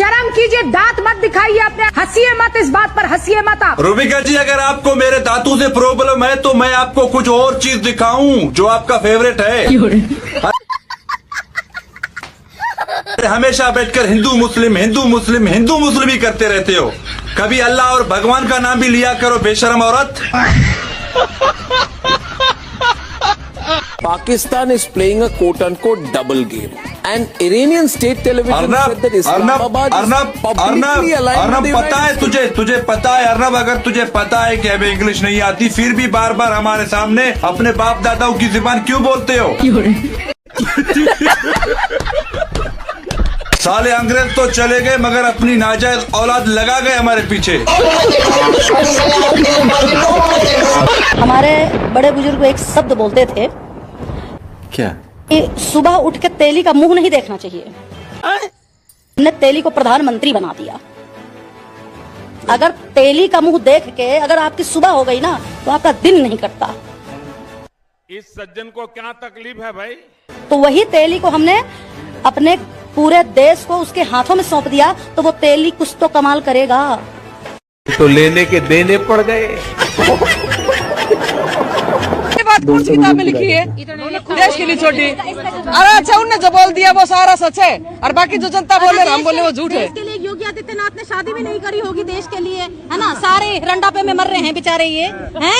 शर्म कीजिए, दांत मत दिखाइए अपने, हंसिए मत, इस बात पर हंसिए मत आप। रूबिका जी, अगर आपको मेरे दांतों से प्रॉब्लम है तो मैं आपको कुछ और चीज दिखाऊं जो आपका फेवरेट है। हमेशा बैठकर हिंदू मुस्लिम हिंदू मुस्लिम हिंदू मुस्लिम ही करते रहते हो, कभी अल्लाह और भगवान का नाम भी लिया करो, बेशरम औरत। Pakistan is playing a quote-unquote double game. And Iranian state television said that Islamabad is publicly aligned with the पता है तुझे पता है अर्नब, अगर तुझे पता है कि हमें इंग्लिश नहीं आती, फिर भी बार बार हमारे सामने अपने बाप दादाओं की जुबान क्यों बोलते हो? साले अंग्रेज तो चले गए मगर अपनी नाजायज औलाद लगा गए हमारे पीछे। हमारे बड़े बुजुर्ग एक शब्द बोलते थे, क्या? कि सुबह उठ के तेली का मुंह नहीं देखना चाहिए। हमने तेली को प्रधानमंत्री बना दिया। अगर तेली का मुंह देख के अगर आपकी सुबह हो गई ना तो आपका दिन नहीं कटता। इस सज्जन को क्या तकलीफ है भाई? तो वही तेली को हमने अपने पूरे देश को उसके हाथों में सौंप दिया, तो वो तेली कुछ तो कमाल करेगा। तो लेने के देने पड़ गए। बात कौन सी किताब में लिखी है? देश के लिए छोटी। अरे अच्छा, उनने जो बोल दिया वो सारा सच है, और बाकी जो जनता बोले हम बोले वो झूठ है। देश के लिए योगी आदित्यनाथ ने शादी भी नहीं करी होगी देश के लिए, है ना? सारे रंडापे में मर रहे हैं बेचारे ये हैं।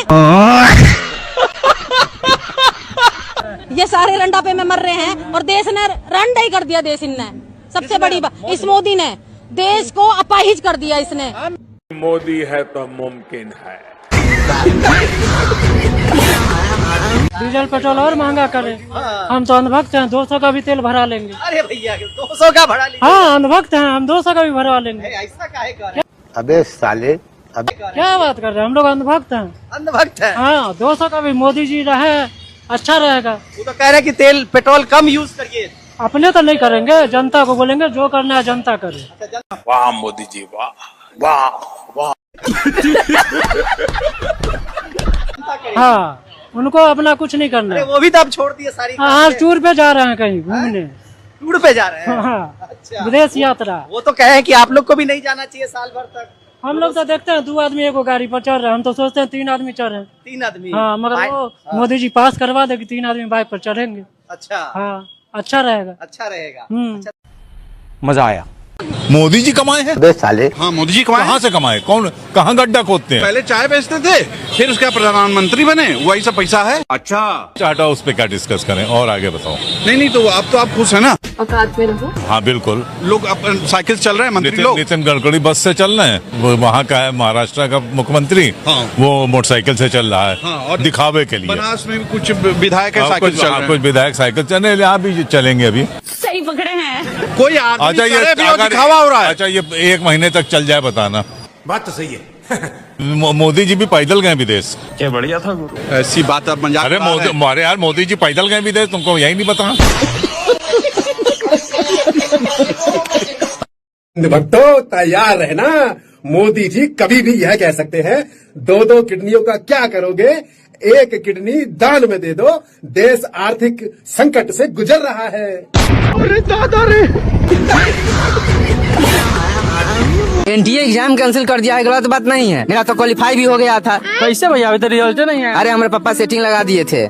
ये सारे रंडापे में मर रहे हैं और देश ने रंडा ही कर दिया। देश इनने सबसे बड़ी बात, इस मोदी ने देश को अपाहिज कर दिया। इसने मोदी है तो मुमकिन है। डीजल पेट्रोल और महंगा करे। हम तो अंधभक्त हैं, 200 का भी तेल भरा लेंगे। अरे भैया 200 का भरा लीजिए। हाँ अंधभक्त हैं हम, 200 का भी भरवा लेंगे। ऐसा काहे कर रहे? अबे साले, क्या बात कर रहे हैं, हम लोग अंधभक्त हैं। अंधभक्त है? हाँ 200 का भी मोदी जी रहे अच्छा रहेगा। वो तो कह रहे कि तेल पेट्रोल कम यूज करिए। अपने तो नहीं करेंगे, जनता को बोलेंगे जो करना है जनता करे। वाह मोदी जी, वाह वाह वाह। हाँ उनको अपना कुछ नहीं करना है। वो भी तो अब छोड़ दिए सारी। हाँ टूर पे जा रहे हैं कहीं घूमने। टूर पे जा रहे हैं? हाँ अच्छा। विदेश यात्रा। वो तो कहे कि आप लोग को भी नहीं जाना चाहिए साल भर तक। हम लोग तो देखते हैं 2 आदमी एक गाड़ी पर चढ़ रहे हैं, हम तो सोचते हैं 3 आदमी चढ़ रहे हैं। 3 आदमी? हाँ मगर वो मोदी जी पास करवा दे कि 3 आदमी बाइक पर चढ़ेंगे। अच्छा। हाँ अच्छा रहेगा। अच्छा रहेगा। मजा आया। मोदी जी कमाए हैं? अबे साले, हाँ मोदी जी कमाए। कहाँ से कमाए? कौन कहाँ गड्ढा खोदते हैं? पहले चाय बेचते थे, फिर उसका प्रधानमंत्री बने, वही सब पैसा है। अच्छा चाटा उस पे क्या डिस्कस करें, और आगे बताओ। नहीं तो आप खुश है ना? औकात में रहो। हाँ बिल्कुल। लोग साइकिल चल रहे हैं, मंत्री लोग। नितिन गडकरी बस से चल रहे हैं, वो वहाँ का है महाराष्ट्र का मुख्यमंत्री। हाँ। वो मोटरसाइकिल से चल रहा है। हाँ, और दिखावे के लिए। बनारस में भी कुछ विधायक है साइकिल चल रहे हैं। कुछ विधायक साइकिल चल रहे हैं, यहाँ भी चलेंगे अभी। सही पकड़े हैं। कोई आदमी अच्छा करे भी और दिखावा हो रहा है। अच्छा ये 1 महीने तक चल जाए, बताना। बात तो सही है। मोदी जी भी पैदल गए विदेश। क्या बढ़िया था। ऐसी बात अब मजाक। अरे हमारे यार मोदी जी पैदल गए विदेश, तुमको यही नहीं पता? भक्तों तैयार रहना, मोदी जी कभी भी यह कह सकते हैं 2 किडनियों का क्या करोगे, 1 किडनी दान में दे दो, देश आर्थिक संकट से गुजर रहा है। अरे दादा रे। एनडीए एग्जाम कैंसिल कर दिया है, गलत बात नहीं है। मेरा तो क्वालिफाई भी हो गया था। कैसे भैया, अभी तो रिजल्ट नहीं है। अरे हमारे पापा सेटिंग लगा दिए थे।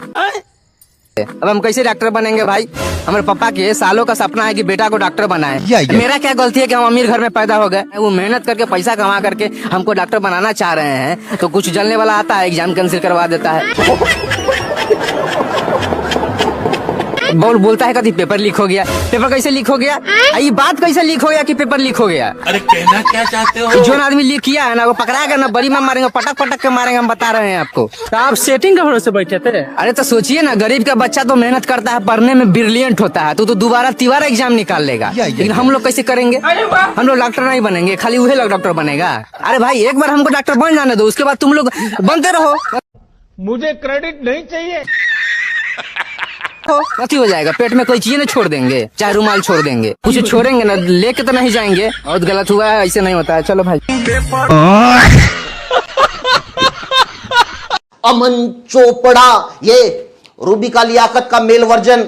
अब हम कैसे डॉक्टर बनेंगे भाई? हमारे पापा के सालों का सपना है कि बेटा को डॉक्टर बनाए। मेरा क्या गलती है कि हम अमीर घर में पैदा हो गए? वो मेहनत करके पैसा कमा करके हमको डॉक्टर बनाना चाह रहे हैं, तो कुछ जलने वाला आता है एग्जाम कैंसिल करवा देता है। बोलता है कभी पेपर लीक हो गया। पेपर कैसे लीक हो गया? ये बात कैसे लीक हो गया कि पेपर लीक हो गया? अरे कहना क्या चाहते हो? जो आदमी लीक किया है ना वो पकड़ाएगा ना, बड़ी में मारेंगे, पटक पटक के मारेंगे। हम बता रहे हैं आपको। तो आप सेटिंग के भरोसे बैठे थे? अरे तो सोचिए ना, गरीब का बच्चा तो मेहनत करता है, पढ़ने में ब्रिलियंट होता है, तो दोबारा तिबारा एग्जाम निकाल लेगा। लेकिन हम लोग कैसे करेंगे? हम लोग डॉक्टर नहीं बनेंगे, खाली वही लोग डॉक्टर बनेगा। अरे भाई एक बार हमको डॉक्टर बन जाने दो, उसके बाद तुम लोग बनते रहो। मुझे क्रेडिट नहीं चाहिए। कथी हो जाएगा? पेट में कोई चीज न छोड़ देंगे, चाहे रुमाल छोड़ देंगे, कुछ छोड़ेंगे ना, लेके तो नहीं जाएंगे। बहुत गलत हुआ है, ऐसे नहीं होता है। चलो भाई। अमन चोपड़ा, ये रूबिका लियाकत का मेल वर्जन।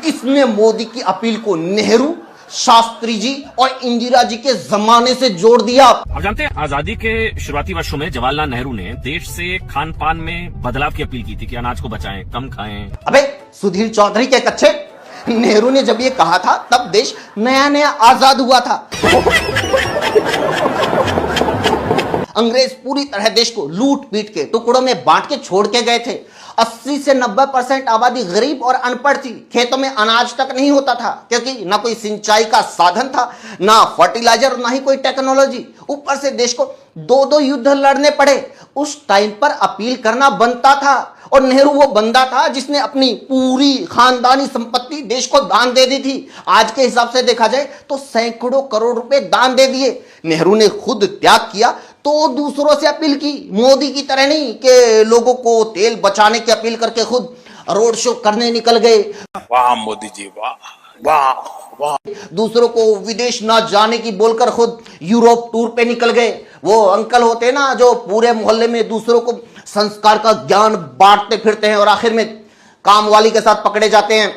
इस इसने मोदी की अपील को नेहरू, शास्त्री जी और इंदिरा जी के जमाने से जोड़ दिया। आप जानते हैं आजादी के शुरुआती वर्षों में जवाहरलाल नेहरू ने देश से खान पान में बदलाव की अपील की थी कि अनाज को बचाएं, कम खाएं। अबे सुधीर चौधरी के कच्चे, नेहरू ने जब ये कहा था तब देश नया नया आजाद हुआ था। अंग्रेज पूरी तरह देश को लूट पीट के टुकड़ों में बांट के छोड़ के गए थे। 80 से 90% आबादी गरीब और अनपढ़ थी। खेतों में अनाज तक नहीं होता था क्योंकि ना कोई सिंचाई का साधन था, ना फर्टिलाइजर, ना ही कोई टेक्नोलॉजी। ऊपर से देश को 2-2 युद्ध लड़ने पड़े। उस टाइम पर अपील करना बनता था और नेहरू वो बंदा था जिसने अपनी पूरी खानदानी संपत्ति देश को दान दे दी थी। आज के हिसाब से देखा जाए तो सैकड़ों करोड़ रुपए दान दे दिए। नेहरू ने खुद त्याग किया तो दूसरों से अपील की, मोदी की तरह नहीं कि लोगों को तेल बचाने की अपील करके खुद रोड शो करने निकल गए। वाह मोदी जी, वाह वाह वाह। दूसरों को विदेश ना जाने की बोलकर खुद यूरोप टूर पे निकल गए। वो अंकल होते ना जो पूरे मोहल्ले में दूसरों को संस्कार का ज्ञान बांटते फिरते हैं और आखिर में कामवाली के साथ पकड़े जाते हैं।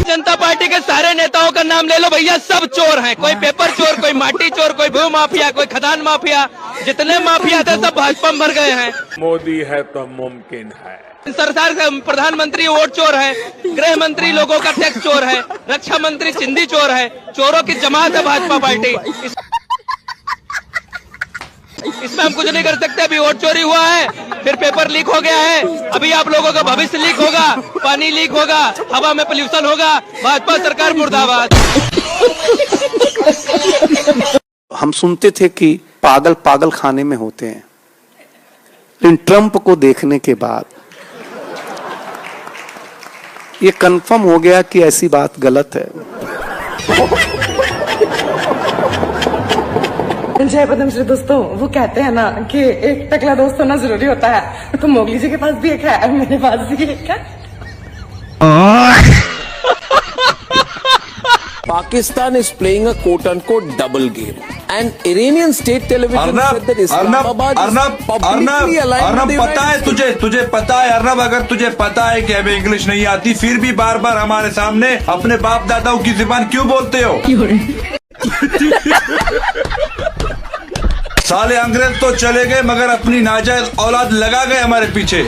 जनता पार्टी के सारे नेताओं का नाम ले लो भैया, सब चोर हैं। कोई पेपर चोर, कोई माटी चोर, कोई भू माफिया, कोई खदान माफिया। जितने माफिया थे सब भाजपा में भर गए हैं। मोदी है तो मुमकिन है। सरकार का प्रधानमंत्री वोट चोर है, गृह मंत्री लोगों का टैक्स चोर है, रक्षा मंत्री चिंदी चोर है। चोरों की जमात है भाजपा पार्टी। इसमें हम कुछ नहीं कर सकते। अभी वोट चोरी हुआ है, फिर पेपर लीक हो गया है, अभी आप लोगों का भविष्य लीक होगा, पानी लीक होगा, हवा में पोल्यूशन होगा। भाजपा सरकार मुर्दाबाद। हम सुनते थे कि पागल पागल खाने में होते हैं, लेकिन ट्रंप को देखने के बाद ये कंफर्म हो गया कि ऐसी बात गलत है। जय पदम श्री दोस्तों, वो कहते हैं ना कि एक टकला दोस्त होना जरूरी होता है, तो मोगली जी के पास भी एक है, मेरे पास भी एक है। Pakistan is playing a quote-unquote double game. An Iranian state television said that Islamabad is publicly aligned with the पता है तुझे पता है अर्नब, अगर तुझे पता है कि हमें इंग्लिश नहीं आती फिर भी बार बार हमारे सामने अपने बाप दादाओं की जुबान क्यों बोलते हो? साले अंग्रेज तो चले गए मगर अपनी नाजायज औलाद लगा गए हमारे पीछे।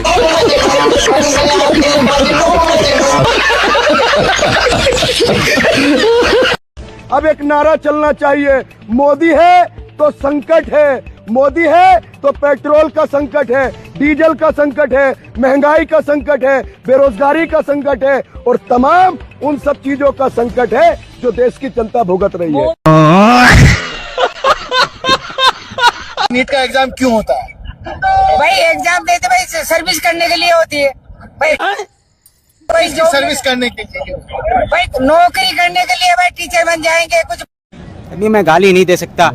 अब एक नारा चलना चाहिए, मोदी है तो संकट है, मोदी है तो पेट्रोल का संकट है, डीजल का संकट है, महंगाई का संकट है, बेरोजगारी का संकट है और तमाम उन सब चीजों का संकट है जो देश की जनता भुगत रही है। नीट का एग्जाम क्यों होता है? भाई एग्जाम देते भाई सर्विस करने के लिए होती है भाई जो सर्विस करने के लिए, भाई नौकरी करने के लिए भाई टीचर बन जाएंगे कुछ। अभी मैं गाली नहीं दे सकता।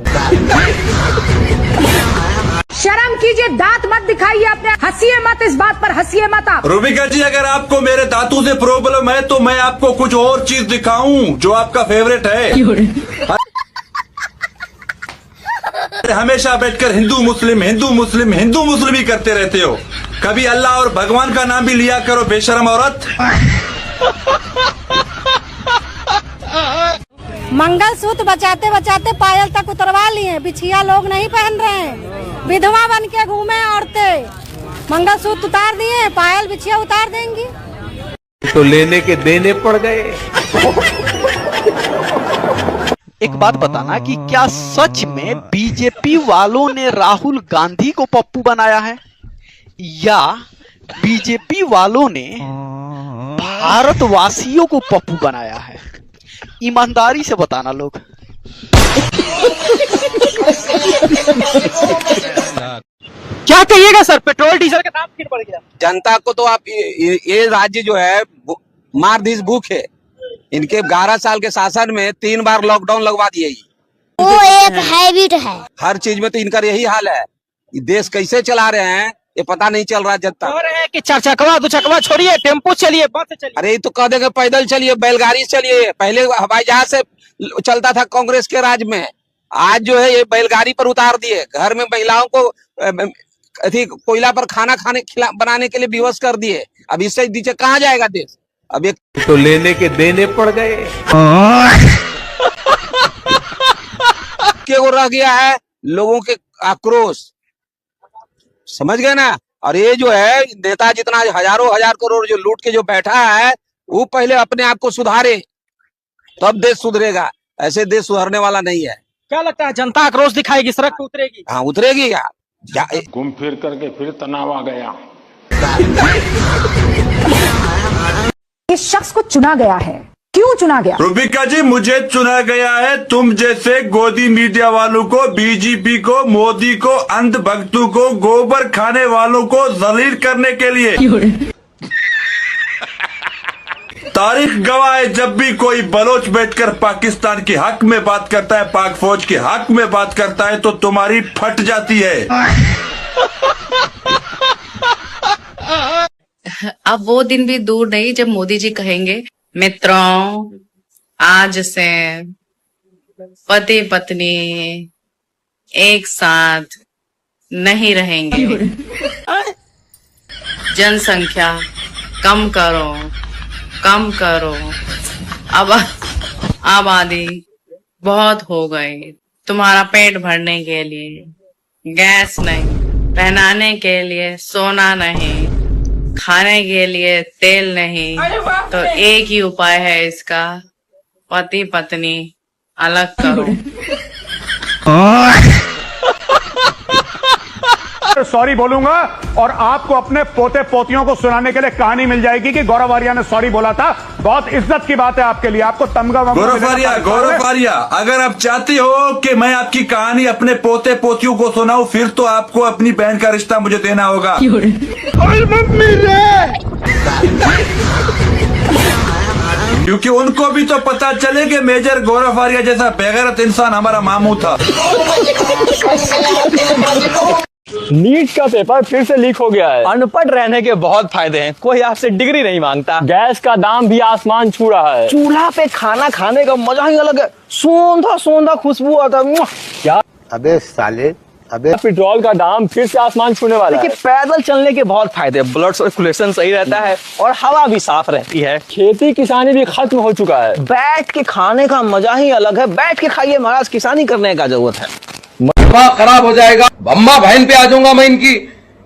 शर्म कीजिए, दांत मत दिखाइए अपने, हंसिए मत, इस बात पर हंसिए मत आप। रूबिका जी, अगर आपको मेरे दांतों से प्रॉब्लम है तो मैं आपको कुछ और चीज दिखाऊं जो आपका फेवरेट है। हमेशा बैठकर हिंदू मुस्लिम ही करते रहते हो। कभी अल्लाह और भगवान का नाम भी लिया करो, बेशरम औरत। मंगलसूत्र बचाते बचाते पायल तक उतरवा लिए, बिछिया लोग नहीं पहन रहे हैं, विधवा बन के घूमे औरतें। मंगलसूत्र उतार दिए, पायल बिछिया उतार देंगी तो लेने के देने पड़ गए। एक बात बताना कि क्या सच में बीजेपी वालों ने राहुल गांधी को पप्पू बनाया है या बीजेपी वालों ने भारतवासियों को पप्पू बनाया है? ईमानदारी से बताना लोग। क्या कहिएगा सर, पेट्रोल डीजल का दाम फिर बढ़ गया। जनता को तो आप ये राज्य जो है मार दिस भूख है। इनके 11 साल के शासन में 3 बार लॉकडाउन लगवा दिए। वो एक हैबिट है, हर चीज में तो इनका यही हाल है। देश कैसे चला रहे हैं ये पता नहीं चल रहा जनता। कि 4 चकवा 2 चकवा छोड़िए, टेम्पो चलिए, बस चलिए। अरे तो कह देंगे पैदल चलिए, बैलगाड़ी चलिए। पहले हवाई जहाज से चलता था कांग्रेस के राज में, आज जो है ये बैलगाड़ी पर उतार दिए। घर में महिलाओं को कोयला पर खाना बनाने के लिए विवश कर दिए। अब इससे नीचे कहाँ जाएगा देश? अब एक तो लेने के देने पड़ गए। के वो रह गया है लोगों के आक्रोश, समझ गए ना। और ये जो है नेता जितना हजारों हजार करोड़ जो लूट के जो बैठा है, वो पहले अपने आप को सुधारे तब देश सुधरेगा। ऐसे देश सुधरने वाला नहीं है। क्या लगता है जनता आक्रोश दिखाएगी, सड़क पे उतरेगी? हाँ उतरेगी क्या? घूम फिर करके फिर तनाव आ गया। इस शख्स को चुना गया है, क्यों चुना गया? रूबिका जी, मुझे चुना गया है तुम जैसे गोदी मीडिया वालों को, बीजेपी को, मोदी को, अंधभक्तों को, गोबर खाने वालों को जलील करने के लिए। तारीख गवाह है, जब भी कोई बलोच बैठकर पाकिस्तान के हक में बात करता है, पाक फौज के हक में बात करता है, तो तुम्हारी फट जाती है। अब वो दिन भी दूर नहीं जब मोदी जी कहेंगे, मित्रों आज से पति पत्नी एक साथ नहीं रहेंगे, जनसंख्या कम करो, कम करो, अब आबादी बहुत हो गई, तुम्हारा पेट भरने के लिए गैस नहीं, पहनाने के लिए सोना नहीं, खाने के लिए तेल नहीं, तो एक ही उपाय है इसका, पति पत्नी अलग करो। सॉरी बोलूंगा और आपको अपने पोते पोतियों को सुनाने के लिए कहानी मिल जाएगी कि गौरव आर्या ने सॉरी बोला था। बहुत इज्जत की बात है आपके लिए, आपको तमगा गौरव आर्या, अगर आप चाहती हो कि मैं आपकी कहानी अपने पोते पोतियों को सुनाऊं, फिर तो आपको अपनी बहन का रिश्ता मुझे देना होगा। क्योंकि उनको भी तो पता चले कि मेजर गौरव आर्या जैसा बेगैरत इंसान हमारा मामू था। नीट का पेपर फिर से लीक हो गया है। अनपढ़ रहने के बहुत फायदे हैं, कोई आपसे डिग्री नहीं मांगता। गैस का दाम भी आसमान छू रहा है। चूल्हा पे खाना खाने का मजा ही अलग है, सौंधा सौंधा खुशबू आता है। क्या अबे साले, अबे पेट्रोल का दाम फिर से आसमान छूने वाला है। पैदल चलने के बहुत फायदे, ब्लड सर्कुलेशन सही रहता है और हवा भी साफ रहती है। खेती किसानी भी खत्म हो चुका है, बैठ के खाने का मजा ही अलग है। बैठ के खाइए महाराज, किसानी करने का जरूरत है। खराब हो जाएगा, अम्मा बहन पे आ जाऊंगा मैं इनकी।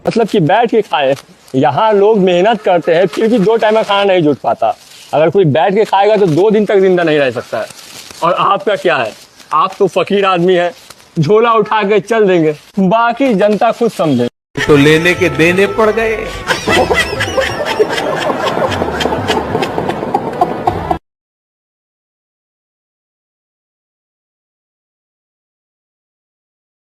मतलब कि बैठ के खाए। यहाँ लोग मेहनत करते हैं फिर भी 2 टाइम का खाना नहीं जुट पाता। अगर कोई बैठ के खाएगा तो 2 दिन तक जिंदा नहीं रह सकता है। और आपका क्या है, आप तो फकीर आदमी है, झोला उठा के चल देंगे, बाकी जनता खुद समझे। तो लेने के देने पड़ गए।